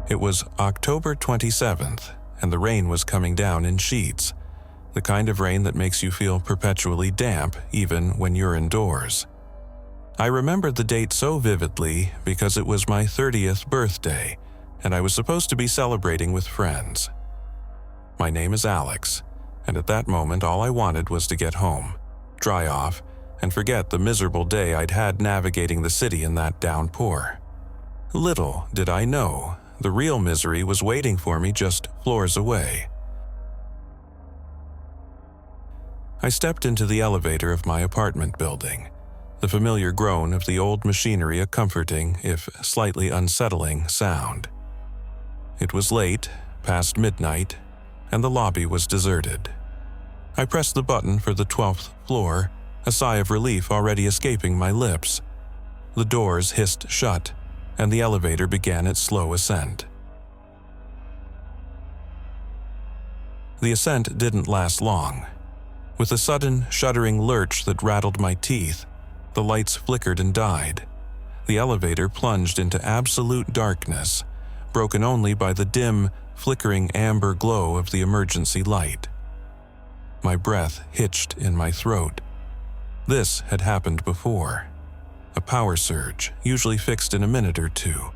It was October 27th, and the rain was coming down in sheets, the kind of rain that makes you feel perpetually damp even when you're indoors. I remembered the date so vividly because it was my 30th birthday, and I was supposed to be celebrating with friends. My name is Alex, and at that moment all I wanted was to get home, dry off, and forget the miserable day I'd had navigating the city in that downpour. Little did I know, the real misery was waiting for me just floors away. I stepped into the elevator of my apartment building, the familiar groan of the old machinery a comforting, if slightly unsettling, sound. It was late, past midnight, and the lobby was deserted. I pressed the button for the 12th floor, a sigh of relief already escaping my lips. The doors hissed shut, and the elevator began its slow ascent. The ascent didn't last long. With a sudden, shuddering lurch that rattled my teeth, the lights flickered and died. The elevator plunged into absolute darkness, broken only by the dim, flickering amber glow of the emergency light. My breath hitched in my throat. This had happened before. A power surge, usually fixed in a minute or two.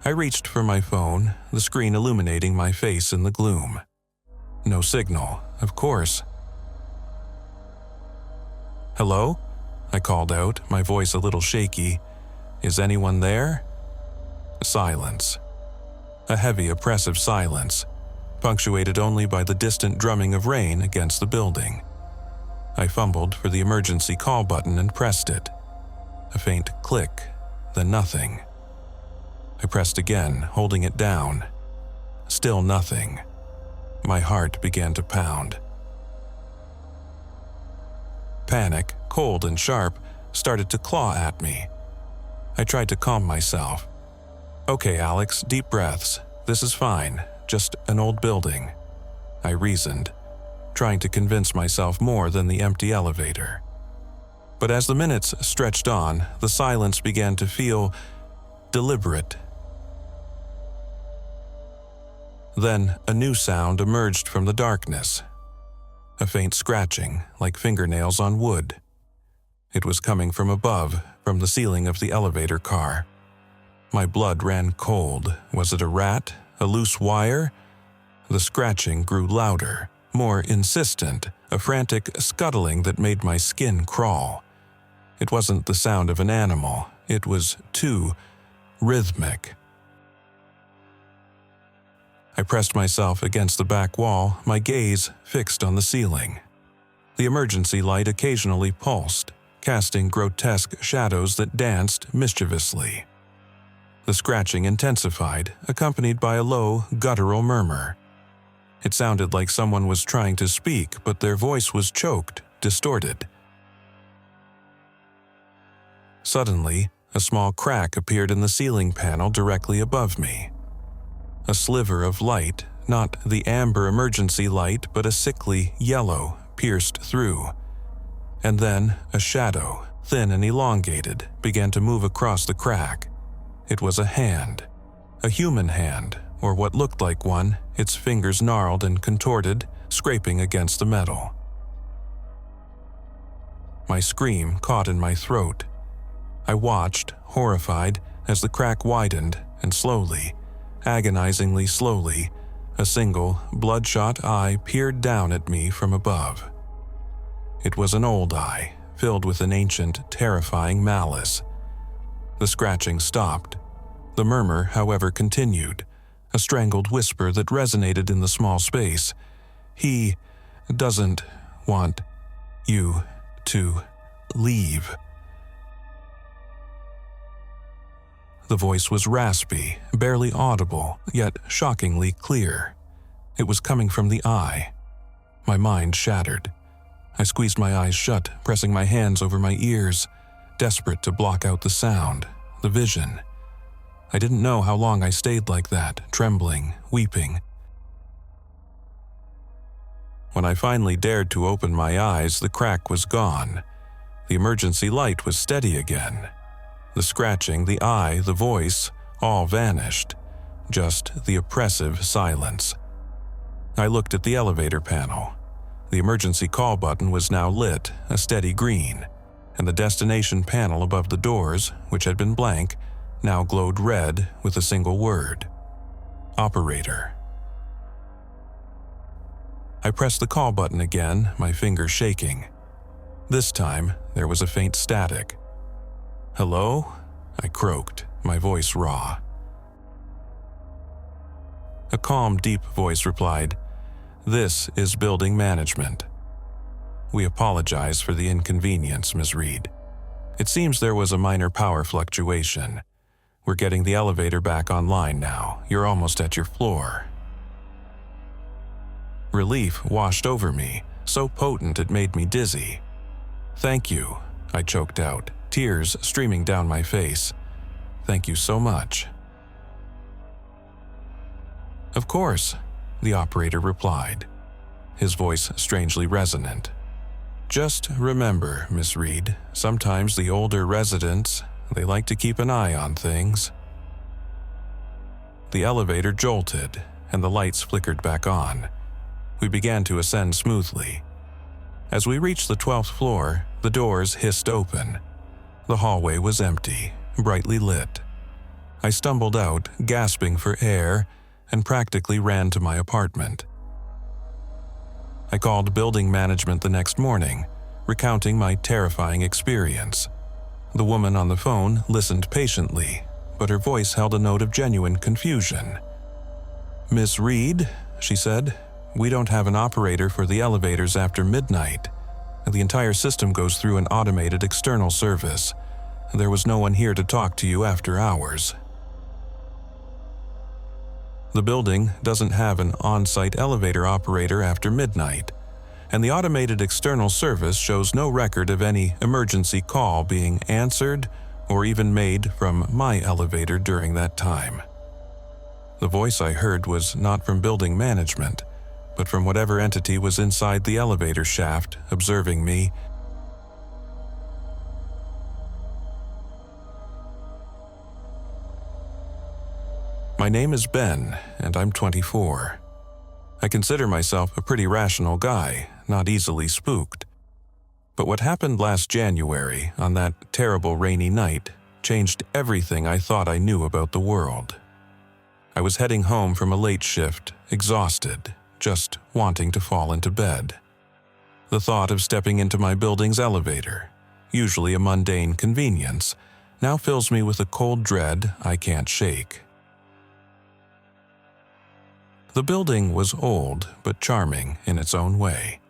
I reached for my phone, the screen illuminating my face in the gloom. No signal, of course. "Hello?" I called out, my voice a little shaky. "Is anyone there?" Silence. A heavy, oppressive silence, punctuated only by the distant drumming of rain against the building. I fumbled for the emergency call button and pressed it. A faint click, then nothing. I pressed again, holding it down. Still nothing. My heart began to pound. Panic, cold and sharp, started to claw at me. I tried to calm myself. "Okay, Alex, deep breaths. This is fine. Just an old building," I reasoned, trying to convince myself more than the empty elevator. But as the minutes stretched on, the silence began to feel deliberate. Then a new sound emerged from the darkness. A faint scratching, like fingernails on wood. It was coming from above, from the ceiling of the elevator car. My blood ran cold. Was it a rat? A loose wire? The scratching grew louder, more insistent, a frantic scuttling that made my skin crawl. It wasn't the sound of an animal. It was too rhythmic. I pressed myself against the back wall, my gaze fixed on the ceiling. The emergency light occasionally pulsed, casting grotesque shadows that danced mischievously. The scratching intensified, accompanied by a low, guttural murmur. It sounded like someone was trying to speak, but their voice was choked, distorted. Suddenly, a small crack appeared in the ceiling panel directly above me. A sliver of light, not the amber emergency light, but a sickly yellow, pierced through. And then a shadow, thin and elongated, began to move across the crack. It was a hand. A human hand, or what looked like one, its fingers gnarled and contorted, scraping against the metal. My scream caught in my throat. I watched, horrified, as the crack widened, and slowly, agonizingly slowly, a single, bloodshot eye peered down at me from above. It was an old eye, filled with an ancient, terrifying malice. The scratching stopped. The murmur, however, continued, a strangled whisper that resonated in the small space. "He doesn't want you to leave." The voice was raspy, barely audible, yet shockingly clear. It was coming from the eye. My mind shattered. I squeezed my eyes shut, pressing my hands over my ears, desperate to block out the sound, the vision. I didn't know how long I stayed like that, trembling, weeping. When I finally dared to open my eyes, the crack was gone. The emergency light was steady again. The scratching, the eye, the voice, all vanished. just the oppressive silence. I looked at the elevator panel. The emergency call button was now lit a steady green, and the destination panel above the doors, which had been blank, now glowed red with a single word: operator. I pressed the call button again, my fingers shaking. This time, there was a faint static. "Hello?" I croaked, my voice raw. A calm, deep voice replied, "This is building management. We apologize for the inconvenience, Ms. Reed. It seems there was a minor power fluctuation. We're getting the elevator back online now. You're almost at your floor." Relief washed over me, so potent it made me dizzy. "Thank you," I choked out, tears streaming down my face. "Thank you so much." "Of course," the operator replied, his voice strangely resonant. "Just remember, Miss Reed, sometimes the older residents, they like to keep an eye on things." The elevator jolted, and the lights flickered back on. We began to ascend smoothly. As we reached the 12th floor, the doors hissed open. The hallway was empty, brightly lit. I stumbled out, gasping for air, and practically ran to my apartment. I called building management the next morning, recounting my terrifying experience. The woman on the phone listened patiently, but her voice held a note of genuine confusion. "Miss Reed," she said, "we don't have an operator for the elevators after midnight. The entire system goes through an automated external service. There was no one here to talk to you after hours." The building doesn't have an on-site elevator operator after midnight, and the automated external service shows no record of any emergency call being answered or even made from my elevator during that time. The voice I heard was not from building management, but from whatever entity was inside the elevator shaft, observing me. "My name is Ben, and I'm 24. I consider myself a pretty rational guy, not easily spooked. But what happened last January, on that terrible rainy night, changed everything I thought I knew about the world. I was heading home from a late shift, exhausted, just wanting to fall into bed. The thought of stepping into my building's elevator, usually a mundane convenience, now fills me with a cold dread I can't shake. The building was old but charming in its own way.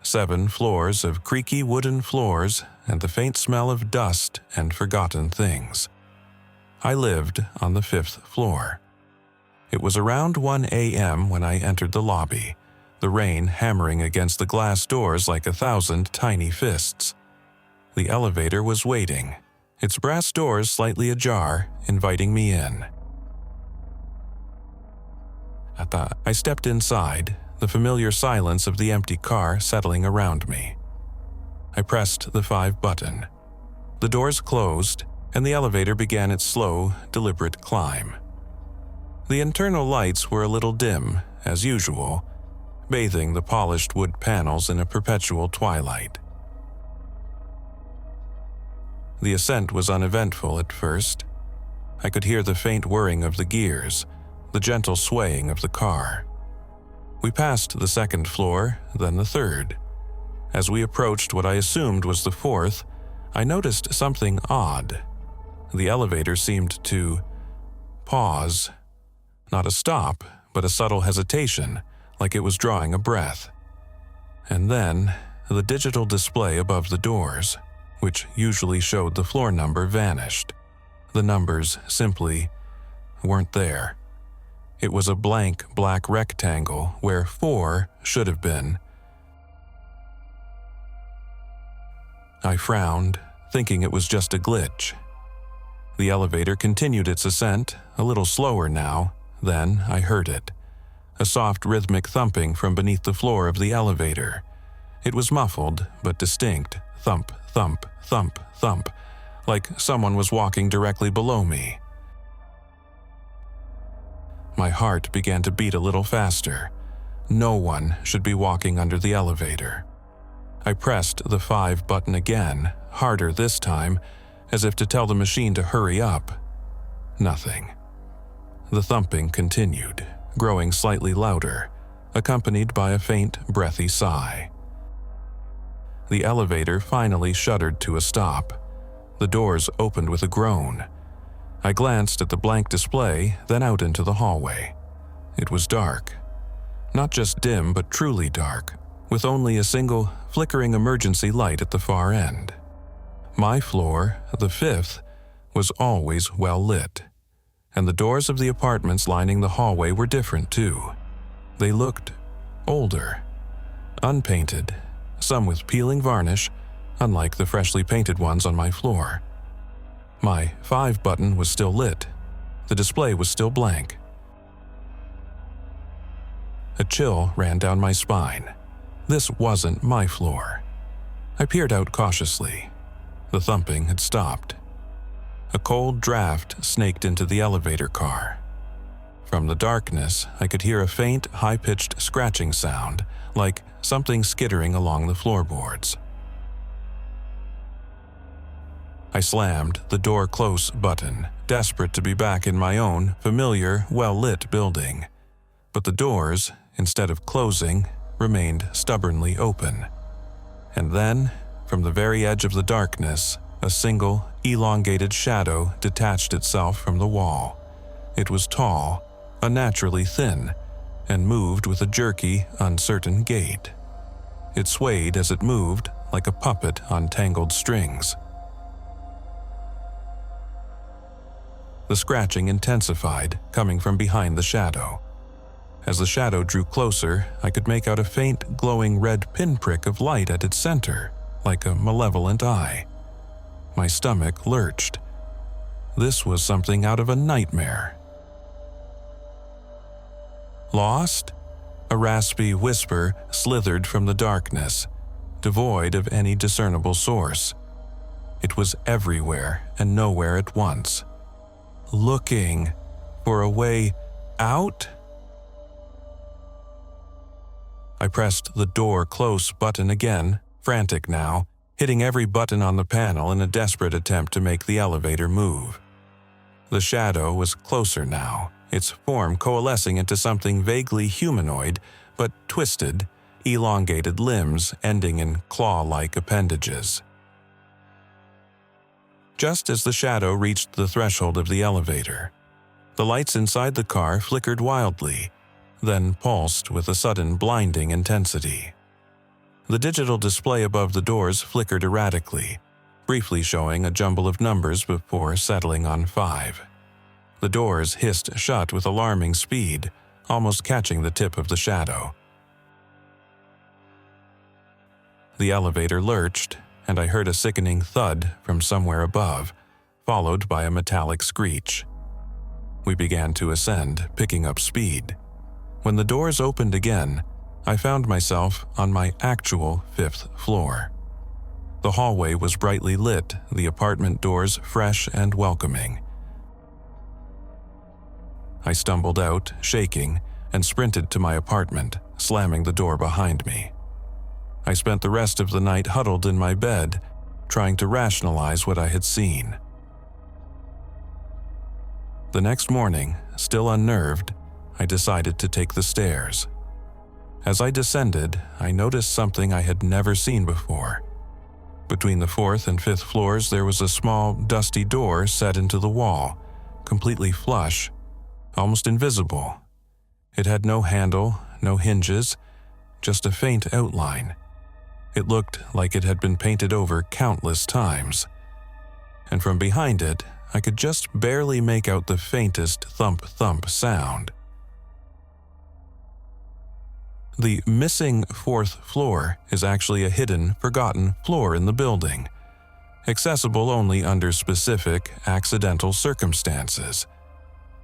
7 floors of creaky wooden floors and the faint smell of dust and forgotten things. I lived on the 5th floor. It was around 1 a.m. when I entered the lobby, the rain hammering against the glass doors like 1,000 tiny fists. The elevator was waiting, its brass doors slightly ajar, inviting me in. I stepped inside, the familiar silence of the empty car settling around me. I pressed the 5 button. The doors closed, and the elevator began its slow, deliberate climb. The internal lights were a little dim, as usual, bathing the polished wood panels in a perpetual twilight. The ascent was uneventful at first. I could hear the faint whirring of the gears, the gentle swaying of the car. We passed the 2nd floor, then the 3rd. As we approached what I assumed was the 4th, I noticed something odd. The elevator seemed to pause. Not a stop, but a subtle hesitation, like it was drawing a breath. And then, the digital display above the doors, which usually showed the floor number, vanished. The numbers simply weren't there. It was a blank black rectangle where 4 should have been. I frowned, thinking it was just a glitch. The elevator continued its ascent, a little slower now. Then I heard it. A soft rhythmic thumping from beneath the floor of the elevator. It was muffled, but distinct. Thump, thump, thump, thump, like someone was walking directly below me. My heart began to beat a little faster. No one should be walking under the elevator. I pressed the 5 button again, harder this time, as if to tell the machine to hurry up. Nothing. The thumping continued, growing slightly louder, accompanied by a faint, breathy sigh. The elevator finally shuddered to a stop. The doors opened with a groan. I glanced at the blank display, then out into the hallway. It was dark. Not just dim, but truly dark, with only a single, flickering emergency light at the far end. My floor, the 5th, was always well lit, and the doors of the apartments lining the hallway were different too. They looked older, unpainted, some with peeling varnish, unlike the freshly painted ones on my floor. My 5 button was still lit. The display was still blank. A chill ran down my spine. This wasn't my floor. I peered out cautiously. The thumping had stopped. A cold draft snaked into the elevator car. From the darkness, I could hear a faint, high-pitched scratching sound, like something skittering along the floorboards. I slammed the door close button, desperate to be back in my own, familiar, well-lit building. But the doors, instead of closing, remained stubbornly open. And then, from the very edge of the darkness, a single, elongated shadow detached itself from the wall. It was tall, unnaturally thin, and moved with a jerky, uncertain gait. It swayed as it moved, like a puppet on tangled strings. The scratching intensified, coming from behind the shadow. As the shadow drew closer, I could make out a faint, glowing red pinprick of light at its center, like a malevolent eye. My stomach lurched. This was something out of a nightmare. Lost? A raspy whisper slithered from the darkness, devoid of any discernible source. It was everywhere and nowhere at once. Looking for a way out? I pressed the door close button again, frantic now, hitting every button on the panel in a desperate attempt to make the elevator move. The shadow was closer now, its form coalescing into something vaguely humanoid, but twisted, elongated limbs ending in claw-like appendages. Just as the shadow reached the threshold of the elevator, the lights inside the car flickered wildly, then pulsed with a sudden blinding intensity. The digital display above the doors flickered erratically, briefly showing a jumble of numbers before settling on 5. The doors hissed shut with alarming speed, almost catching the tip of the shadow. The elevator lurched, and I heard a sickening thud from somewhere above, followed by a metallic screech. We began to ascend, picking up speed. When the doors opened again, I found myself on my actual 5th floor. The hallway was brightly lit, the apartment doors fresh and welcoming. I stumbled out, shaking, and sprinted to my apartment, slamming the door behind me. I spent the rest of the night huddled in my bed, trying to rationalize what I had seen. The next morning, still unnerved, I decided to take the stairs. As I descended, I noticed something I had never seen before. Between the 4th and 5th floors, there was a small, dusty door set into the wall, completely flush, almost invisible. It had no handle, no hinges, just a faint outline. It looked like it had been painted over countless times. And from behind it, I could just barely make out the faintest thump-thump sound. The missing 4th floor is actually a hidden, forgotten floor in the building, accessible only under specific, accidental circumstances.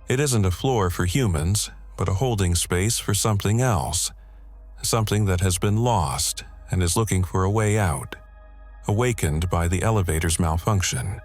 It isn't a floor for humans, but a holding space for something else, something that has been lost and is looking for a way out, awakened by the elevator's malfunction.